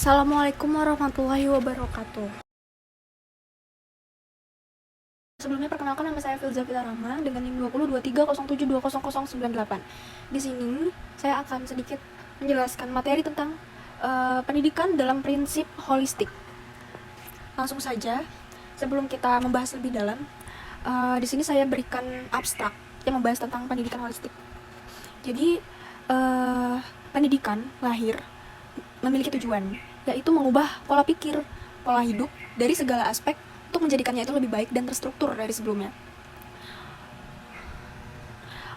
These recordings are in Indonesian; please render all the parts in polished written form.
Assalamualaikum warahmatullahi wabarakatuh. Sebelumnya perkenalkan, nama saya Filza Fitarama dengan NIM 202307200098. Di sini saya akan sedikit menjelaskan materi tentang pendidikan dalam prinsip holistik. Langsung saja, sebelum kita membahas lebih dalam, di sini saya berikan abstrak yang membahas tentang pendidikan holistik. Jadi, pendidikan lahir memiliki tujuan, yaitu mengubah pola pikir, pola hidup dari segala aspek untuk menjadikannya itu lebih baik dan terstruktur dari sebelumnya.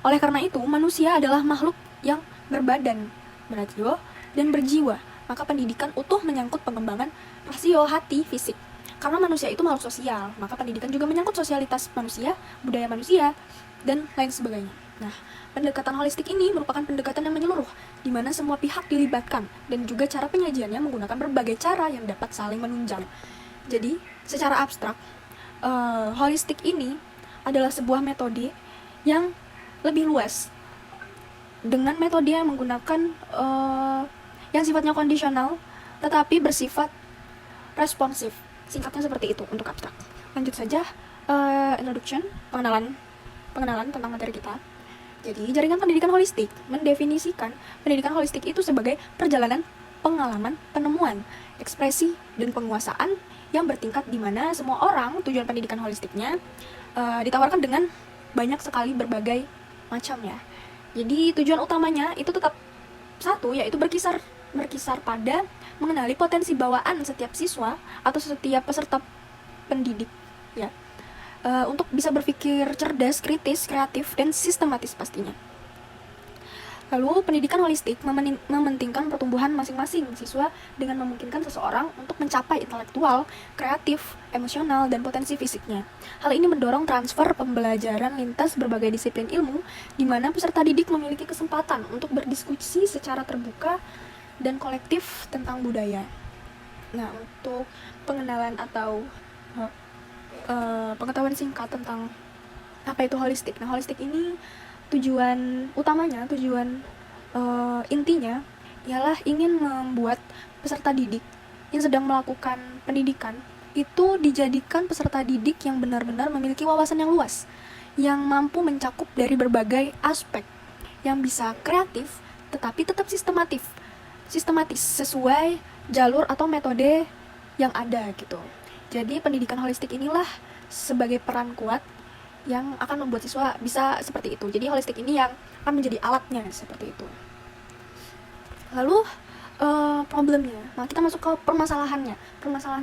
Oleh karena itu, manusia adalah makhluk yang berbadan, berakil, dan berjiwa. Maka pendidikan utuh menyangkut pengembangan rasio hati fisik. Karena manusia itu makhluk sosial, maka pendidikan juga menyangkut sosialitas manusia, budaya manusia, dan lain sebagainya. Nah, pendekatan holistik ini merupakan pendekatan yang menyeluruh, di mana semua pihak dilibatkan, dan juga cara penyajiannya menggunakan berbagai cara yang dapat saling menunjang. Jadi, secara abstrak, holistik ini adalah sebuah metode yang lebih luas, dengan metode yang menggunakan yang sifatnya kondisional, tetapi bersifat responsif. Singkatnya seperti itu untuk abstrak. Lanjut saja, introduction, pengenalan tentang materi kita. Jadi, jaringan pendidikan holistik mendefinisikan pendidikan holistik itu sebagai perjalanan pengalaman, penemuan, ekspresi, dan penguasaan yang bertingkat, di mana semua orang tujuan pendidikan holistiknya ditawarkan dengan banyak sekali berbagai macam ya. Jadi tujuan utamanya itu tetap satu, yaitu berkisar pada mengenali potensi bawaan setiap siswa atau setiap peserta pendidik ya, untuk bisa berpikir cerdas, kritis, kreatif, dan sistematis pastinya. Lalu, pendidikan holistik mementingkan pertumbuhan masing-masing siswa dengan memungkinkan seseorang untuk mencapai intelektual, kreatif, emosional, dan potensi fisiknya. Hal ini mendorong transfer pembelajaran lintas berbagai disiplin ilmu, di mana peserta didik memiliki kesempatan untuk berdiskusi secara terbuka dan kolektif tentang budaya. Nah, untuk pengenalan atau pengetahuan singkat tentang apa itu holistik. Nah, holistik ini tujuan intinya ialah ingin membuat peserta didik yang sedang melakukan pendidikan itu dijadikan peserta didik yang benar-benar memiliki wawasan yang luas, yang mampu mencakup dari berbagai aspek, yang bisa kreatif tetapi tetap sistematis sesuai jalur atau metode yang ada gitu. Jadi pendidikan holistik inilah sebagai peran kuat yang akan membuat siswa bisa seperti itu. Jadi holistik ini yang akan menjadi alatnya seperti itu. Lalu problemnya, nah kita masuk ke permasalahan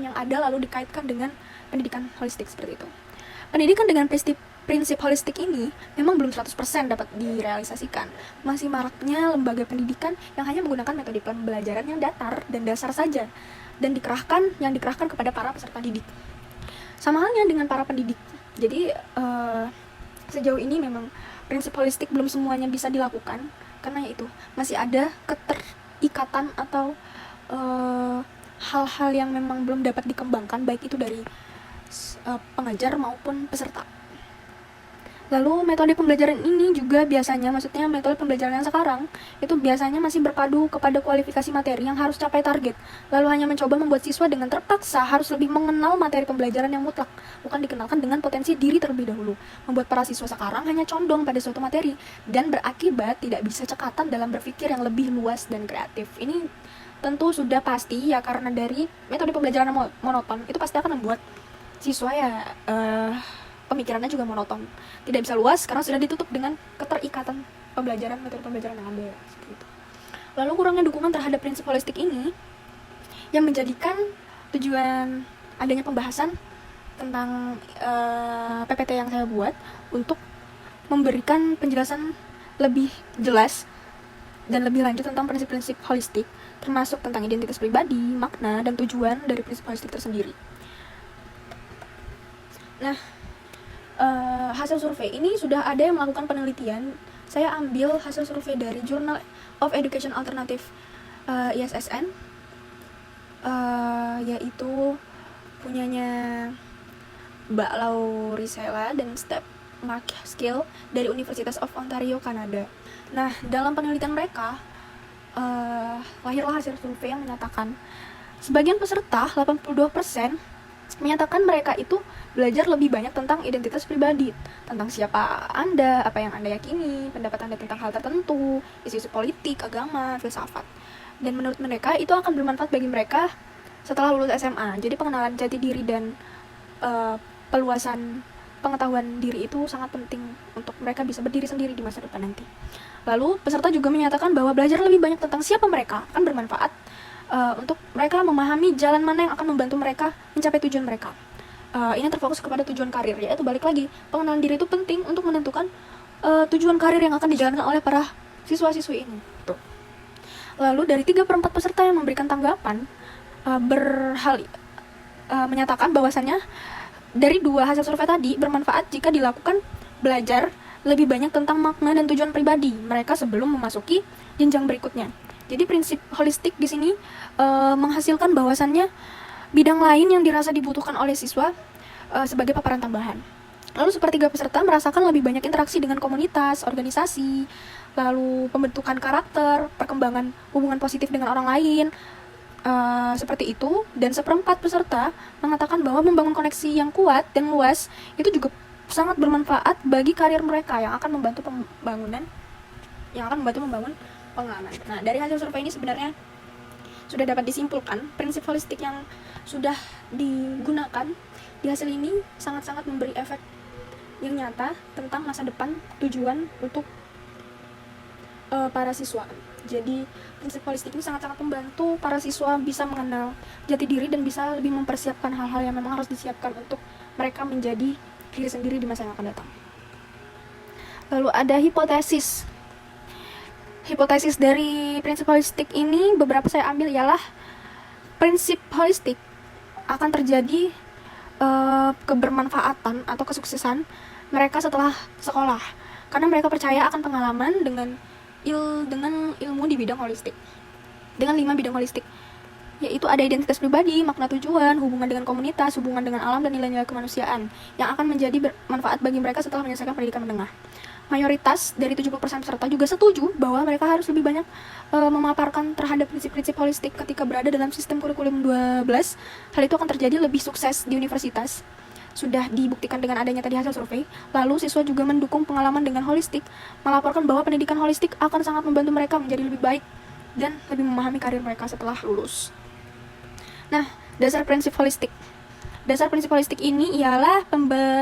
yang ada lalu dikaitkan dengan pendidikan holistik seperti itu. Pendidikan dengan prinsip holistik ini memang belum 100% dapat direalisasikan. Masih maraknya lembaga pendidikan yang hanya menggunakan metode pembelajaran yang datar dan dasar saja, dan dikerahkan kepada para peserta didik. Sama halnya dengan para pendidik. Jadi sejauh ini memang prinsip holistik belum semuanya bisa dilakukan, karena itu masih ada keterikatan atau hal-hal yang memang belum dapat dikembangkan, baik itu dari pengajar maupun peserta. Lalu metode pembelajaran ini juga maksudnya metode pembelajaran yang sekarang itu biasanya masih berpadu kepada kualifikasi materi yang harus capai target, lalu hanya mencoba membuat siswa dengan terpaksa harus lebih mengenal materi pembelajaran yang mutlak, bukan dikenalkan dengan potensi diri terlebih dahulu, membuat para siswa sekarang hanya condong pada suatu materi dan berakibat tidak bisa cekatan dalam berpikir yang lebih luas dan kreatif. Ini tentu sudah pasti ya, karena dari metode pembelajaran yang monoton itu pasti akan membuat siswa ya pemikirannya juga monoton, tidak bisa luas karena sudah ditutup dengan keterikatan metode pembelajaran yang ada seperti itu. Lalu kurangnya dukungan terhadap prinsip holistik ini yang menjadikan tujuan adanya pembahasan tentang PPT yang saya buat untuk memberikan penjelasan lebih jelas dan lebih lanjut tentang prinsip-prinsip holistik, termasuk tentang identitas pribadi, makna, dan tujuan dari prinsip holistik tersendiri. Nah, hasil survei ini sudah ada yang melakukan penelitian. Saya ambil hasil survei dari Journal of Education Alternative ISSN, yaitu punyanya Mbak Laurisela dan Step McSkill dari University of Ontario, Kanada. Nah, dalam penelitian mereka lahirlah hasil survei yang menyatakan Sebagian peserta, 82%, menyatakan mereka itu belajar lebih banyak tentang identitas pribadi, tentang siapa Anda, apa yang Anda yakini, pendapat Anda tentang hal tertentu, isu-isu politik, agama, filsafat. Dan menurut mereka itu akan bermanfaat bagi mereka setelah lulus SMA. Jadi pengenalan jati diri dan peluasan pengetahuan diri itu sangat penting untuk mereka bisa berdiri sendiri di masa depan nanti. Lalu peserta juga menyatakan bahwa belajar lebih banyak tentang siapa mereka akan bermanfaat untuk mereka memahami jalan mana yang akan membantu mereka mencapai tujuan mereka. Ini terfokus kepada tujuan karir, yaitu balik lagi, pengenalan diri itu penting untuk menentukan tujuan karir yang akan dijalankan oleh para siswa-siswi ini. Tuh. Lalu dari 3/4 peserta yang memberikan tanggapan menyatakan bahwasannya dari 2 hasil survei tadi bermanfaat jika dilakukan belajar lebih banyak tentang makna dan tujuan pribadi mereka sebelum memasuki jenjang berikutnya. Jadi prinsip holistik di sini menghasilkan bahwasannya bidang lain yang dirasa dibutuhkan oleh siswa sebagai paparan tambahan. Lalu sepertiga peserta merasakan lebih banyak interaksi dengan komunitas, organisasi, lalu pembentukan karakter, perkembangan hubungan positif dengan orang lain, seperti itu. Dan 1/4 peserta mengatakan bahwa membangun koneksi yang kuat dan luas itu juga sangat bermanfaat bagi karir mereka yang akan membantu membangun pengalaman. Nah, dari hasil survei ini sebenarnya sudah dapat disimpulkan prinsip holistik yang sudah digunakan di hasil ini sangat-sangat memberi efek yang nyata tentang masa depan tujuan untuk para siswa. Jadi prinsip holistik ini sangat-sangat membantu para siswa bisa mengenal jati diri dan bisa lebih mempersiapkan hal-hal yang memang harus disiapkan untuk mereka menjadi diri sendiri di masa yang akan datang. Lalu ada hipotesis. Hipotesis dari prinsip holistik ini beberapa saya ambil ialah prinsip holistik akan terjadi kebermanfaatan atau kesuksesan mereka setelah sekolah karena mereka percaya akan pengalaman dengan ilmu di bidang holistik, dengan 5 bidang holistik, yaitu ada identitas pribadi, makna tujuan, hubungan dengan komunitas, hubungan dengan alam, dan nilai-nilai kemanusiaan yang akan menjadi bermanfaat bagi mereka setelah menyelesaikan pendidikan menengah. Mayoritas dari 70% peserta juga setuju bahwa mereka harus lebih banyak memaparkan terhadap prinsip-prinsip holistik ketika berada dalam sistem kurikulum 12. Hal itu akan terjadi lebih sukses di universitas. Sudah dibuktikan dengan adanya tadi hasil survei. Lalu siswa juga mendukung pengalaman dengan holistik, melaporkan bahwa pendidikan holistik akan sangat membantu mereka menjadi lebih baik dan lebih memahami karir mereka setelah lulus. Nah, dasar prinsip holistik. Dasar prinsip holistik ini ialah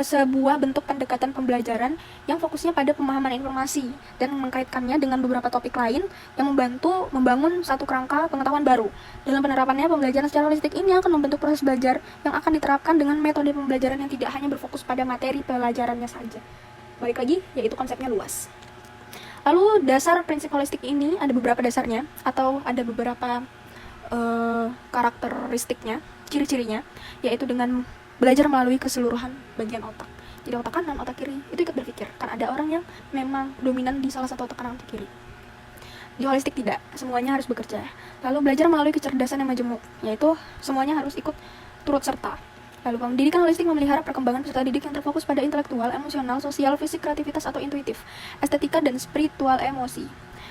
sebuah bentuk pendekatan pembelajaran yang fokusnya pada pemahaman informasi dan mengkaitkannya dengan beberapa topik lain yang membantu membangun satu kerangka pengetahuan baru. Dalam penerapannya, pembelajaran secara holistik ini akan membentuk proses belajar yang akan diterapkan dengan metode pembelajaran yang tidak hanya berfokus pada materi pelajarannya saja. Balik lagi, yaitu konsepnya luas. Lalu dasar prinsip holistik ini ada beberapa dasarnya atau ada beberapa karakteristiknya, ciri-cirinya, yaitu dengan belajar melalui keseluruhan bagian otak. Jadi otak kanan, otak kiri itu ikut berpikir. Kan ada orang yang memang dominan di salah satu otak kanan atau kiri. Di holistik tidak, semuanya harus bekerja. Lalu belajar melalui kecerdasan yang majemuk, yaitu semuanya harus ikut turut serta. Lalu pendidikan holistik memelihara perkembangan peserta didik yang terfokus pada intelektual, emosional, sosial, fisik, kreativitas atau intuitif, estetika dan spiritual emosi.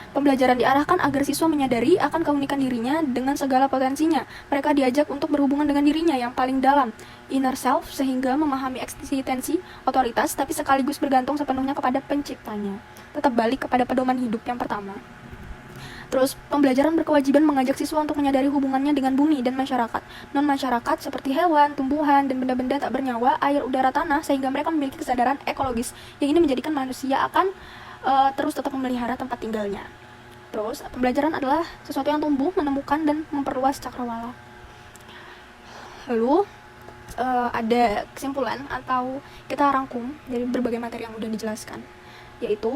Pembelajaran diarahkan agar siswa menyadari akan keunikan dirinya dengan segala potensinya. Mereka diajak untuk berhubungan dengan dirinya yang paling dalam, inner self, sehingga memahami eksistensi otoritas, tapi sekaligus bergantung sepenuhnya kepada penciptanya. Tetap balik kepada pedoman hidup yang pertama. Terus, pembelajaran berkewajiban mengajak siswa untuk menyadari hubungannya dengan bumi dan masyarakat. Non-masyarakat seperti hewan, tumbuhan, dan benda-benda tak bernyawa, air, udara, tanah, sehingga mereka memiliki kesadaran ekologis. Yang ini menjadikan manusia akan terus tetap memelihara tempat tinggalnya. Terus, pembelajaran adalah sesuatu yang tumbuh, menemukan, dan memperluas cakrawala. Lalu, ada kesimpulan atau kita rangkum dari berbagai materi yang sudah dijelaskan, yaitu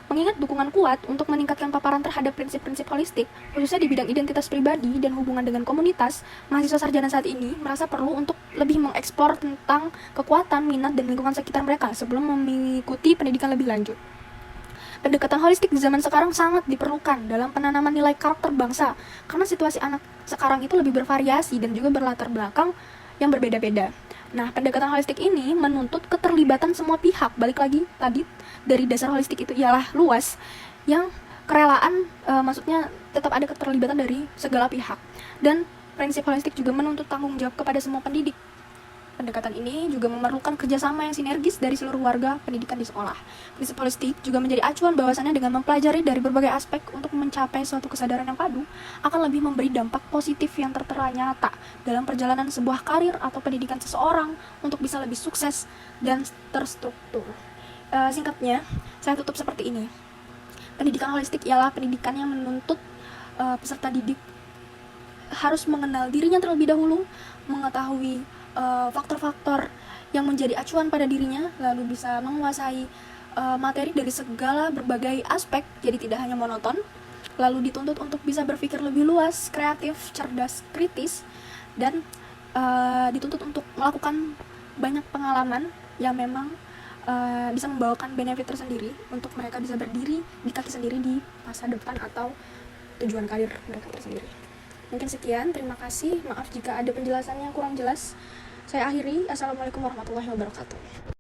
mengingat dukungan kuat untuk meningkatkan paparan terhadap prinsip-prinsip holistik, khususnya di bidang identitas pribadi dan hubungan dengan komunitas. Mahasiswa sarjana saat ini merasa perlu untuk lebih mengeksplor tentang kekuatan, minat, dan lingkungan sekitar mereka sebelum mengikuti pendidikan lebih lanjut. Pendekatan holistik di zaman sekarang sangat diperlukan dalam penanaman nilai karakter bangsa, karena situasi anak sekarang itu lebih bervariasi dan juga berlatar belakang yang berbeda-beda. Nah, pendekatan holistik ini menuntut keterlibatan semua pihak. Balik lagi tadi dari dasar holistik itu ialah luas, yang kerelaan maksudnya tetap ada keterlibatan dari segala pihak. Dan Prinsip holistik juga menuntut tanggung jawab kepada semua pendidik. Pendekatan ini juga memerlukan kerjasama yang sinergis dari seluruh warga pendidikan di sekolah. Prinsip holistik juga menjadi acuan bahwasannya dengan mempelajari dari berbagai aspek untuk mencapai suatu kesadaran yang padu, akan lebih memberi dampak positif yang tertera nyata dalam perjalanan sebuah karir atau pendidikan seseorang untuk bisa lebih sukses dan terstruktur. Singkatnya, saya tutup seperti ini. Pendidikan holistik ialah pendidikan yang menuntut peserta didik harus mengenal dirinya terlebih dahulu, mengetahui faktor-faktor yang menjadi acuan pada dirinya, lalu bisa menguasai materi dari segala berbagai aspek, jadi tidak hanya monoton, lalu dituntut untuk bisa berpikir lebih luas, kreatif, cerdas, kritis, dan dituntut untuk melakukan banyak pengalaman yang memang bisa membawakan benefit tersendiri untuk mereka bisa berdiri di kaki sendiri di masa depan atau tujuan karir mereka tersendiri. Mungkin sekian, terima kasih, maaf jika ada penjelasannya kurang jelas. Saya akhiri, assalamualaikum warahmatullahi wabarakatuh.